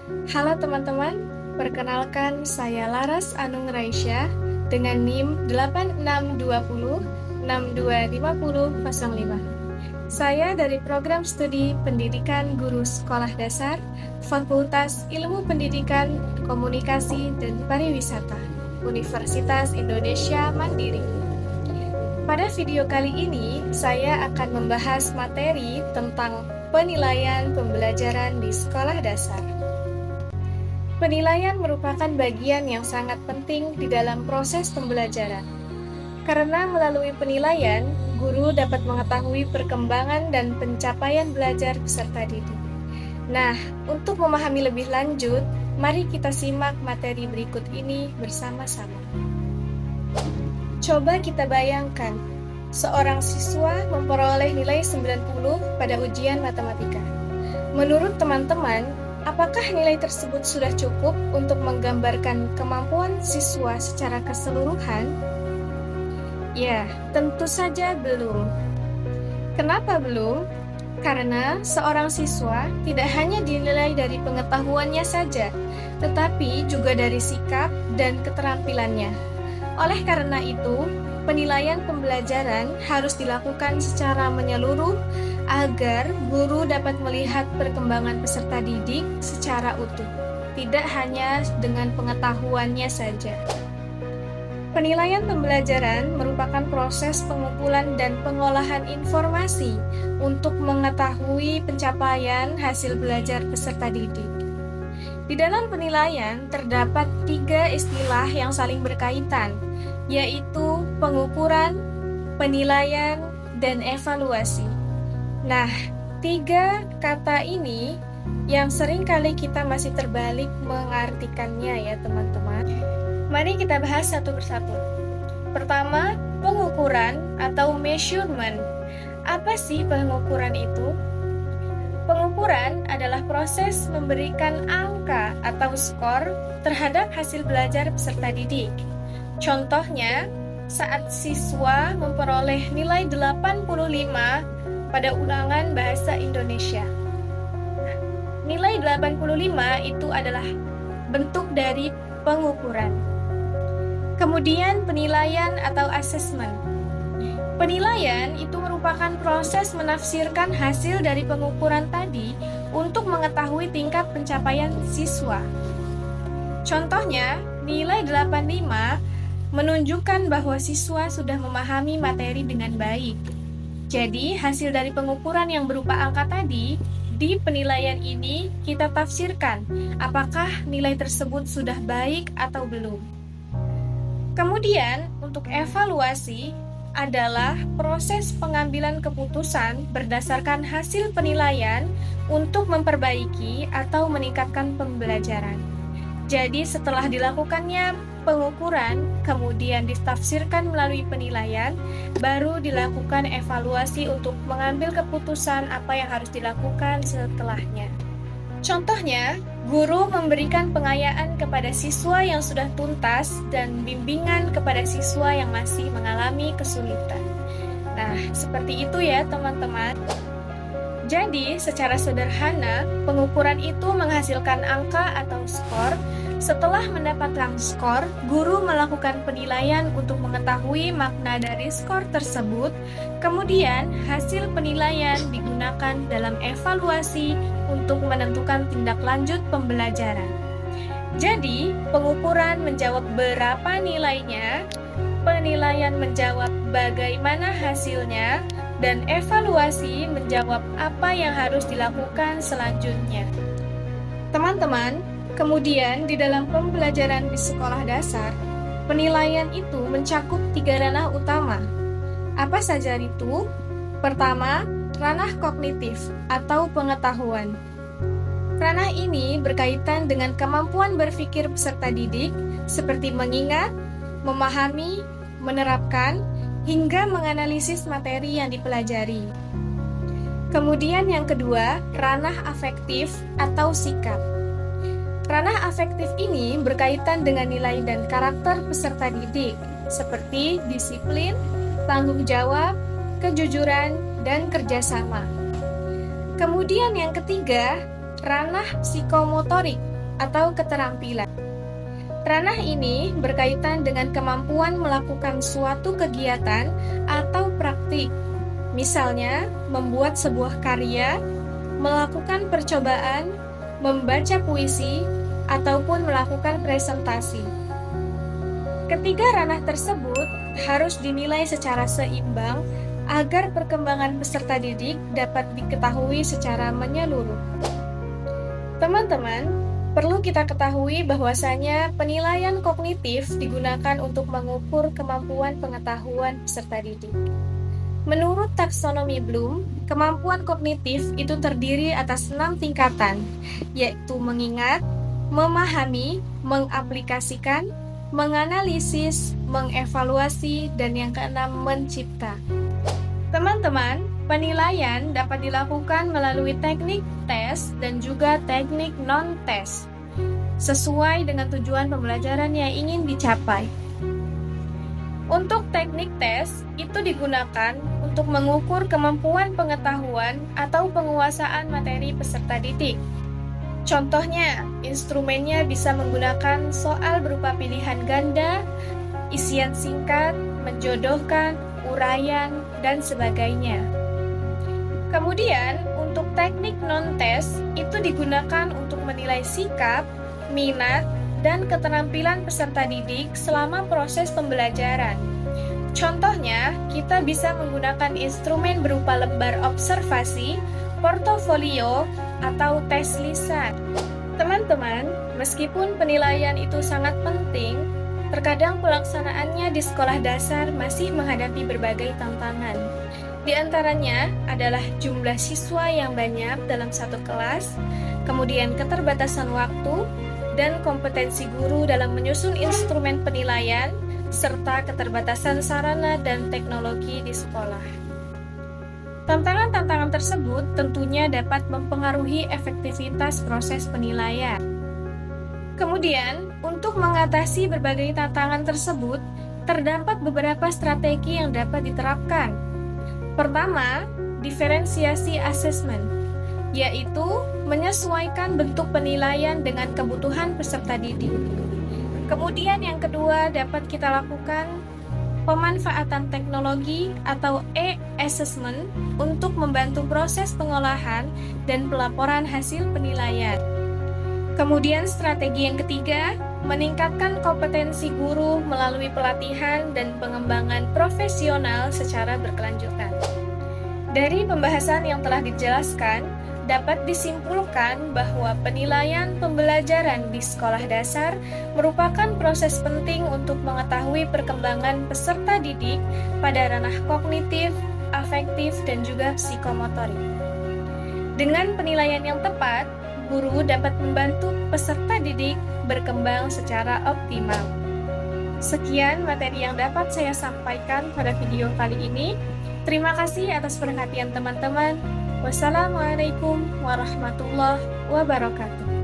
Halo teman-teman, perkenalkan saya Laras Anung Raisya dengan NIM 8620625005. Saya dari Program Studi Pendidikan Guru Sekolah Dasar, Fakultas Ilmu Pendidikan, Komunikasi, dan Pariwisata, Universitas Indonesia Mandiri. Pada video kali ini, saya akan membahas materi tentang penilaian pembelajaran di sekolah dasar. Penilaian merupakan bagian yang sangat penting di dalam proses pembelajaran. Karena melalui penilaian, guru dapat mengetahui perkembangan dan pencapaian belajar peserta didik. Nah, untuk memahami lebih lanjut, mari kita simak materi berikut ini bersama-sama. Coba kita bayangkan, seorang siswa memperoleh nilai 90 pada ujian matematika. Menurut teman-teman, apakah nilai tersebut sudah cukup untuk menggambarkan kemampuan siswa secara keseluruhan? Ya, tentu saja belum. Kenapa belum? Karena seorang siswa tidak hanya dinilai dari pengetahuannya saja, tetapi juga dari sikap dan keterampilannya. Oleh karena itu, penilaian pembelajaran harus dilakukan secara menyeluruh agar guru dapat melihat perkembangan peserta didik secara utuh, tidak hanya dengan pengetahuannya saja. Penilaian pembelajaran merupakan proses pengumpulan dan pengolahan informasi untuk mengetahui pencapaian hasil belajar peserta didik. Di dalam penilaian terdapat 3 istilah yang saling berkaitan, yaitu pengukuran, penilaian, dan evaluasi. Nah, 3 kata ini yang sering kali kita masih terbalik mengartikannya ya teman-teman. Mari kita bahas satu persatu. Pertama, pengukuran atau measurement. Apa sih pengukuran itu? Pengukuran adalah proses memberikan angka atau skor terhadap hasil belajar peserta didik. Contohnya, saat siswa memperoleh nilai 85 pada ulangan bahasa Indonesia. Nilai 85 itu adalah bentuk dari pengukuran. Kemudian penilaian atau assessment. Penilaian itu merupakan proses menafsirkan hasil dari pengukuran tadi untuk mengetahui tingkat pencapaian siswa. Contohnya, nilai 85 menunjukkan bahwa siswa sudah memahami materi dengan baik. Jadi, hasil dari pengukuran yang berupa angka tadi, di penilaian ini kita tafsirkan apakah nilai tersebut sudah baik atau belum. Kemudian, untuk evaluasi adalah proses pengambilan keputusan berdasarkan hasil penilaian untuk memperbaiki atau meningkatkan pembelajaran. Jadi setelah dilakukannya pengukuran, kemudian ditafsirkan melalui penilaian, baru dilakukan evaluasi untuk mengambil keputusan apa yang harus dilakukan setelahnya. Contohnya, guru memberikan pengayaan kepada siswa yang sudah tuntas dan bimbingan kepada siswa yang masih mengalami kesulitan. Nah, seperti itu ya teman-teman. Jadi, secara sederhana, pengukuran itu menghasilkan angka atau skor. Setelah mendapatkan skor, guru melakukan penilaian untuk mengetahui makna dari skor tersebut. Kemudian, hasil penilaian digunakan dalam evaluasi untuk menentukan tindak lanjut pembelajaran. Jadi, pengukuran menjawab berapa nilainya, penilaian menjawab bagaimana hasilnya, dan evaluasi menjawab apa yang harus dilakukan selanjutnya. Teman-teman, kemudian di dalam pembelajaran di sekolah dasar, penilaian itu mencakup 3 ranah utama. Apa saja itu? Pertama, ranah kognitif atau pengetahuan. Ranah ini berkaitan dengan kemampuan berpikir peserta didik seperti mengingat, memahami, menerapkan, hingga menganalisis materi yang dipelajari. Kemudian yang kedua, ranah afektif atau sikap. Ranah afektif ini berkaitan dengan nilai dan karakter peserta didik, seperti disiplin, tanggung jawab, kejujuran, dan kerjasama. Kemudian yang ketiga, ranah psikomotorik atau keterampilan. Ranah ini berkaitan dengan kemampuan melakukan suatu kegiatan atau praktik, misalnya membuat sebuah karya, melakukan percobaan, membaca puisi, ataupun melakukan presentasi. Ketiga ranah tersebut harus dinilai secara seimbang agar perkembangan peserta didik dapat diketahui secara menyeluruh. Teman-teman, perlu kita ketahui bahwasanya penilaian kognitif digunakan untuk mengukur kemampuan pengetahuan peserta didik. Menurut taksonomi Bloom, kemampuan kognitif itu terdiri atas 6 tingkatan, yaitu mengingat, memahami, mengaplikasikan, menganalisis, mengevaluasi, dan yang keenam, mencipta. Teman-teman, penilaian dapat dilakukan melalui teknik tes dan juga teknik non-tes, sesuai dengan tujuan pembelajaran yang ingin dicapai. Untuk teknik tes, itu digunakan untuk mengukur kemampuan pengetahuan atau penguasaan materi peserta didik. Contohnya, instrumennya bisa menggunakan soal berupa pilihan ganda, isian singkat, menjodohkan, uraian, dan sebagainya. Kemudian, untuk teknik non-tes itu digunakan untuk menilai sikap, minat, dan keterampilan peserta didik selama proses pembelajaran. Contohnya, kita bisa menggunakan instrumen berupa lembar observasi, portofolio, atau tes lisan. Teman-teman, meskipun penilaian itu sangat penting, terkadang pelaksanaannya di sekolah dasar masih menghadapi berbagai tantangan. Di antaranya adalah jumlah siswa yang banyak dalam satu kelas, kemudian keterbatasan waktu, dan kompetensi guru dalam menyusun instrumen penilaian, serta keterbatasan sarana dan teknologi di sekolah. Tantangan-tantangan tersebut tentunya dapat mempengaruhi efektivitas proses penilaian. Kemudian, untuk mengatasi berbagai tantangan tersebut, terdapat beberapa strategi yang dapat diterapkan. Pertama, diferensiasi asesmen, yaitu menyesuaikan bentuk penilaian dengan kebutuhan peserta didik. Kemudian yang kedua dapat kita lakukan pemanfaatan teknologi atau e-assessment untuk membantu proses pengolahan dan pelaporan hasil penilaian. Kemudian strategi yang ketiga, meningkatkan kompetensi guru melalui pelatihan dan pengembangan profesional secara berkelanjutan. Dari pembahasan yang telah dijelaskan, dapat disimpulkan bahwa penilaian pembelajaran di sekolah dasar merupakan proses penting untuk mengetahui perkembangan peserta didik pada ranah kognitif, afektif, dan juga psikomotorik. Dengan penilaian yang tepat, guru dapat membantu peserta didik berkembang secara optimal. Sekian materi yang dapat saya sampaikan pada video kali ini. Terima kasih atas perhatian teman-teman. Wassalamualaikum warahmatullahi wabarakatuh.